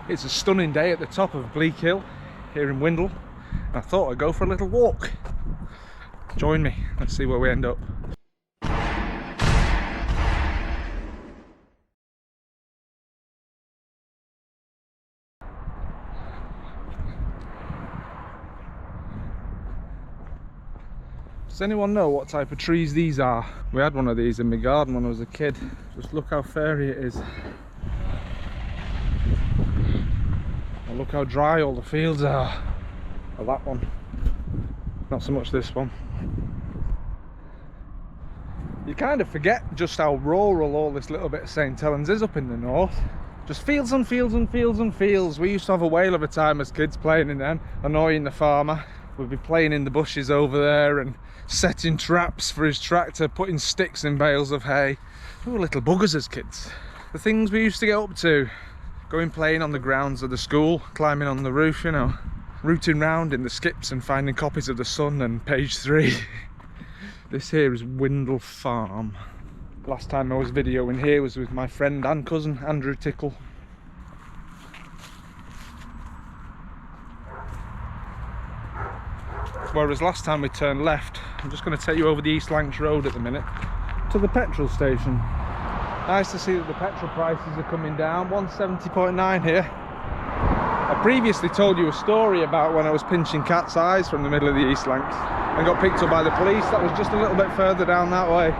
It's a stunning day at the top of Bleak Hill here in Windle. I thought I'd go for a little walk. Join me, let's see where we end up. Does anyone know what type of trees these are? We had one of these in my garden when I was a kid. Just look how fairy it is. And look how dry all the fields are. Well, that one. Not so much this one. You kind of forget just how rural all this little bit of St Helens is up in the north. Just fields and fields and fields and fields. We used to have a whale of a time as kids playing in them, annoying the farmer. We'd be playing in the bushes over there and setting traps for his tractor, putting sticks in bales of hay. We were little buggers as kids. The things we used to get up to. Going playing on the grounds of the school, climbing on the roof, you know. Rooting round in the skips and finding copies of The Sun and Page 3. This here is Windle Farm. Last time I was videoing here was with my friend and cousin Andrew Tickle. Whereas last time we turned left, I'm just going to take you over the East Lancs Road at the minute to the petrol station. Nice to see that the petrol prices are coming down. 170.9 here. I previously told you a story about when I was pinching cat's eyes from the middle of the East Lancs and got picked up by the police. That was just a little bit further down that way.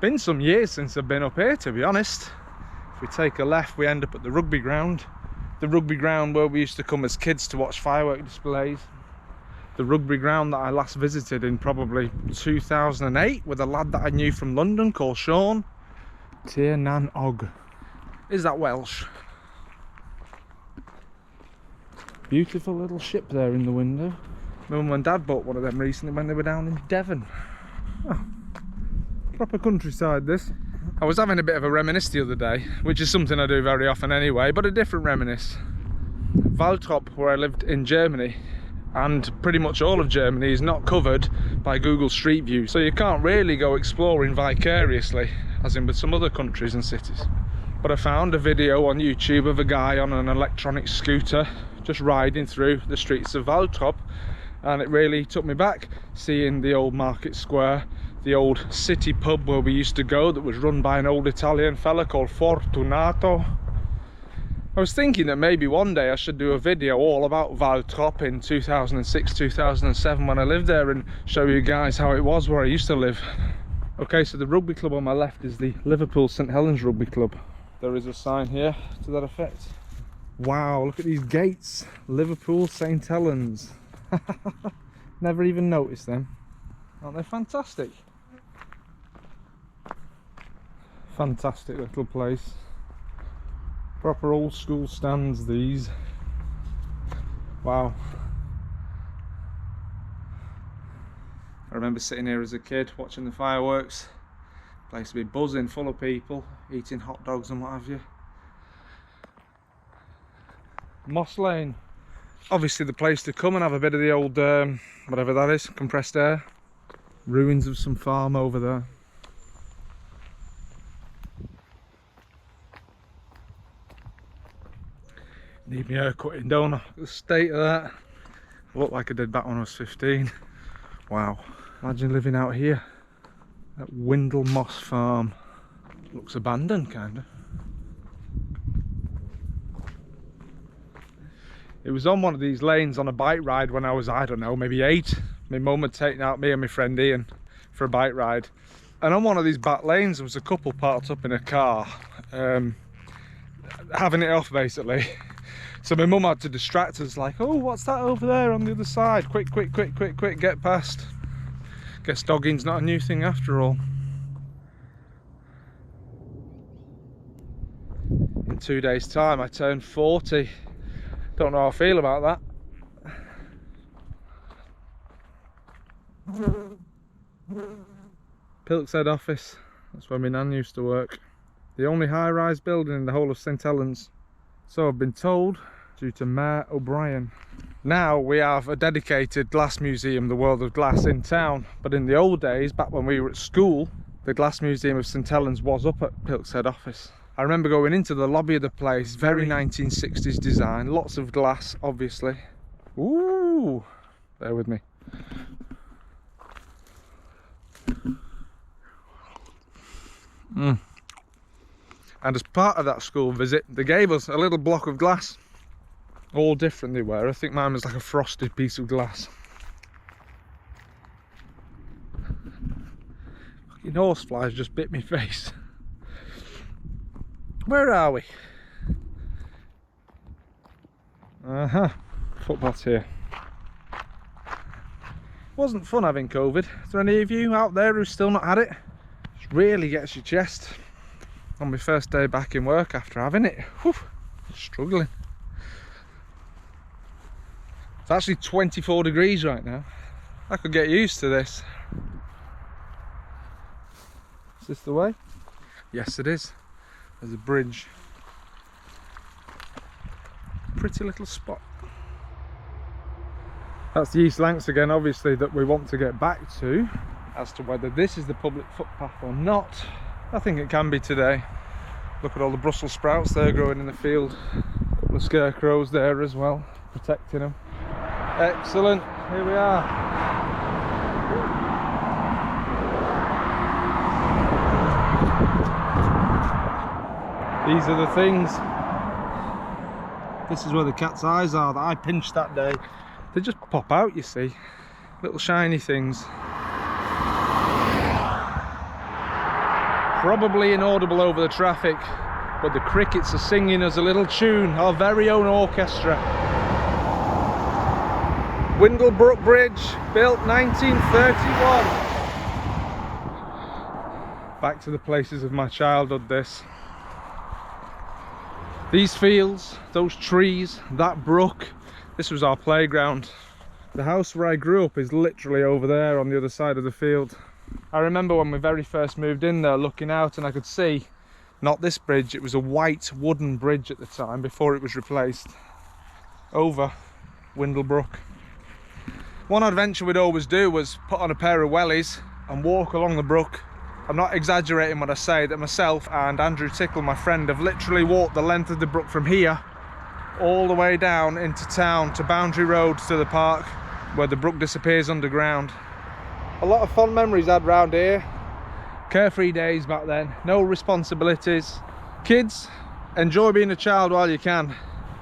Been some years since I've been up here, to be honest. If we take a left, we end up at the rugby ground. The rugby ground where we used to come as kids to watch firework displays. The rugby ground that I last visited in probably 2008 with a lad that I knew from London called Sean. Tir Nan Og. Is that Welsh? Beautiful little ship there in the window. My mum and dad bought one of them recently when they were down in Devon. Oh, proper countryside this. I was having a bit of a reminisce the other day, which is something I do very often anyway, but a different reminisce. Waltrop, where I lived in Germany, and pretty much all of Germany is not covered by Google Street View, so you can't really go exploring vicariously, as in with some other countries and cities. But I found a video on YouTube of a guy on an electronic scooter just riding through the streets of Waltrop, and it really took me back, seeing the old market square, the old city pub where we used to go that was run by an old Italian fella called Fortunato. I was thinking that maybe one day I should do a video all about Waltrop in 2006, 2007 when I lived there and show you guys how it was where I used to live. Okay, so the rugby club on my left is the Liverpool St Helens Rugby Club. There is a sign here to that effect. Wow, look at these gates. Liverpool St Helens. Never even noticed them. Aren't they fantastic? Fantastic little place. Proper old school stands these. Wow. I remember sitting here as a kid watching the fireworks. Place to be buzzing, full of people, eating hot dogs and what have you. Moss Lane. Obviously the place to come and have a bit of the old, whatever that is, compressed air. Ruins of some farm over there. Need my hair cutting, don't I? The state of that. I look like I did back when I was 15. Wow. Imagine living out here. At Windle Moss Farm. Looks abandoned, kind of. It was on one of these lanes on a bike ride when I was, I don't know, maybe 8. My mum had taken out me and my friend Ian for a bike ride. And on one of these back lanes there was a couple parked up in a car. Having it off basically. So my mum had to distract us like, oh, what's that over there on the other side? Quick, quick, quick, quick, quick, get past. Guess dogging's not a new thing after all. In 2 days' time I turned 40. Don't know how I feel about that. Pilk's head office, that's where my nan used to work. The only high-rise building in the whole of St Helens. So I've been told, due to Mayor O'Brien. Now we have a dedicated glass museum, the World of Glass, in town. But in the old days, back when we were at school, the Glass Museum of St Helens was up at Pilk's head office. I remember going into the lobby of the place, very 1960s design, lots of glass, obviously. Ooh, bear with me. And as part of that school visit, they gave us a little block of glass. All different they were. I think mine was like a frosted piece of glass. Fucking horseflies just bit me face. Where are we? Footpath here. Wasn't fun having COVID. Is there any of you out there who's still not had it? It really gets your chest. On my first day back in work after having it, whew, struggling. It's actually 24 degrees right now. I could get used to this. Is this the way? Yes, it is. There's a bridge. Pretty little spot. That's the East Lancs again, obviously, that we want to get back to. As to whether this is the public footpath or not, I think it can be today. Look at all the Brussels sprouts there growing in the field. A couple of scarecrows there as well, protecting them. Excellent, here we are. These are the things. This is where the cat's eyes are that I pinched that day. They just pop out, you see. Little shiny things. Probably inaudible over the traffic, but the crickets are singing us a little tune, our very own orchestra. Windle Brook Bridge, built 1931. Back to the places of my childhood, this. These fields, those trees, that brook, this was our playground. The house where I grew up is literally over there on the other side of the field. I remember when we very first moved in there, looking out, and I could see, not this bridge, it was a white wooden bridge at the time before it was replaced, over Windle Brook. One adventure we'd always do was put on a pair of wellies and walk along the brook. I'm not exaggerating when I say that myself and Andrew Tickle, my friend, have literally walked the length of the brook from here all the way down into town to Boundary Road to the park where the brook disappears underground. A lot of fond memories had round here. Carefree days back then, no responsibilities. Kids, enjoy being a child while you can,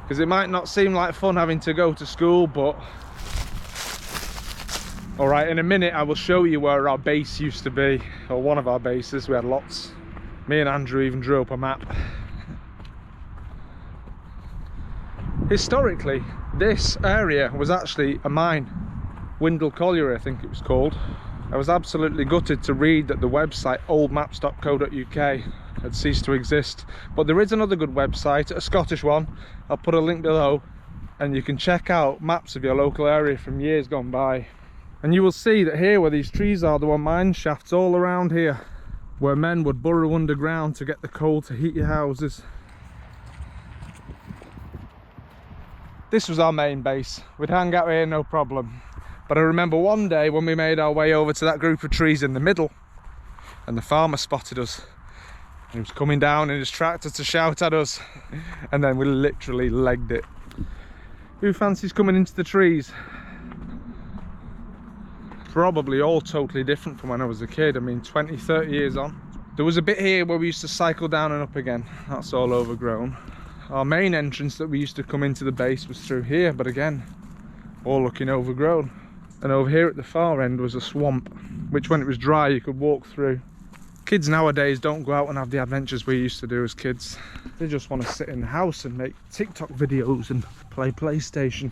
because it might not seem like fun having to go to school, but alright, in a minute I will show you where our base used to be, or one of our bases. We had lots. Me and Andrew even drew up a map. Historically, this area was actually a mine. Windle Colliery, I think it was called. I was absolutely gutted to read that the website oldmaps.co.uk had ceased to exist, but there is another good website, a Scottish one. I'll put a link below, and you can check out maps of your local area from years gone by. And you will see that here where these trees are, there were mine shafts all around here, where men would burrow underground to get the coal to heat your houses. This was our main base. We'd hang out here no problem. But I remember one day when we made our way over to that group of trees in the middle, and the farmer spotted us. He was coming down in his tractor to shout at us, and then we literally legged it. Who fancies coming into the trees? Probably all totally different from when I was a kid. I mean, 20, 30 years on. There was a bit here where we used to cycle down and up again. That's all overgrown. Our main entrance that we used to come into the base was through here, but again, all looking overgrown. And over here at the far end was a swamp, which when it was dry you could walk through. Kids nowadays don't go out and have the adventures we used to do as kids. They just want to sit in the house and make TikTok videos and play PlayStation.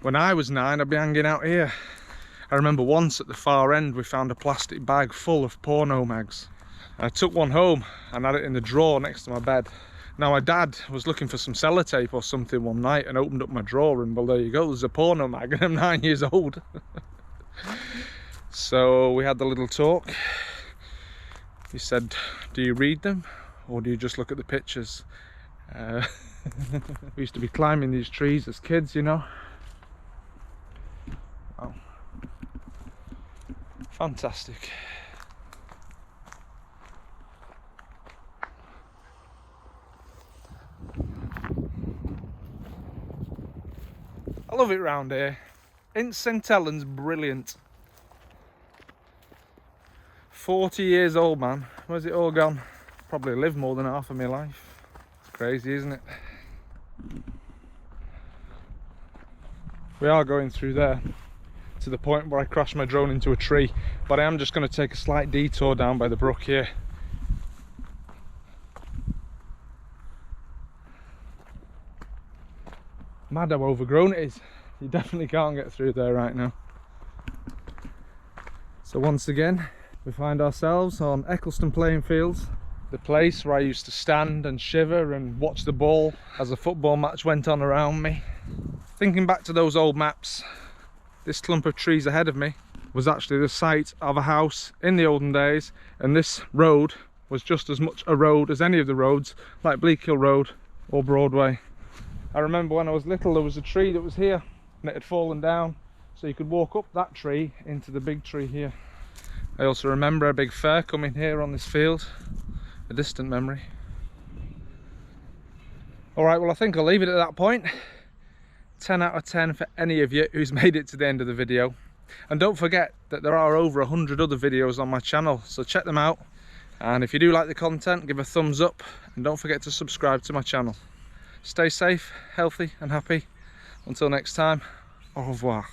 When I was 9, I'd be hanging out here. I remember once at the far end we found a plastic bag full of porno mags. I took one home and had it in the drawer next to my bed. Now my dad was looking for some sellotape or something one night and opened up my drawer, and well, there you go, there's a porno mag, and I'm 9 years old. So we had the little talk. He said, do you read them or do you just look at the pictures? We used to be climbing these trees as kids, you know. Oh. Fantastic. love it round here. St Helens, brilliant. 40 years old, man. Where's it all gone? Probably lived more than half of my life. It's crazy, isn't it? We are going through there to the point where I crashed my drone into a tree, but I am just going to take a slight detour down by the brook here. Mad how overgrown it is. You definitely can't get through there right now. So once again, we find ourselves on Eccleston playing fields, the place where I used to stand and shiver and watch the ball as a football match went on around me. Thinking back to those old maps, this clump of trees ahead of me was actually the site of a house in the olden days, and this road was just as much a road as any of the roads, like Bleak Hill Road or Broadway. I remember when I was little, there was a tree that was here and it had fallen down, so you could walk up that tree into the big tree here. I also remember a big fair coming here on this field, a distant memory. Alright, well I think I'll leave it at that point. 10 out of 10 for any of you who's made it to the end of the video. And don't forget that there are over 100 other videos on my channel, so check them out. And if you do like the content, give a thumbs up and don't forget to subscribe to my channel. Stay safe, healthy and happy. Until next time, au revoir.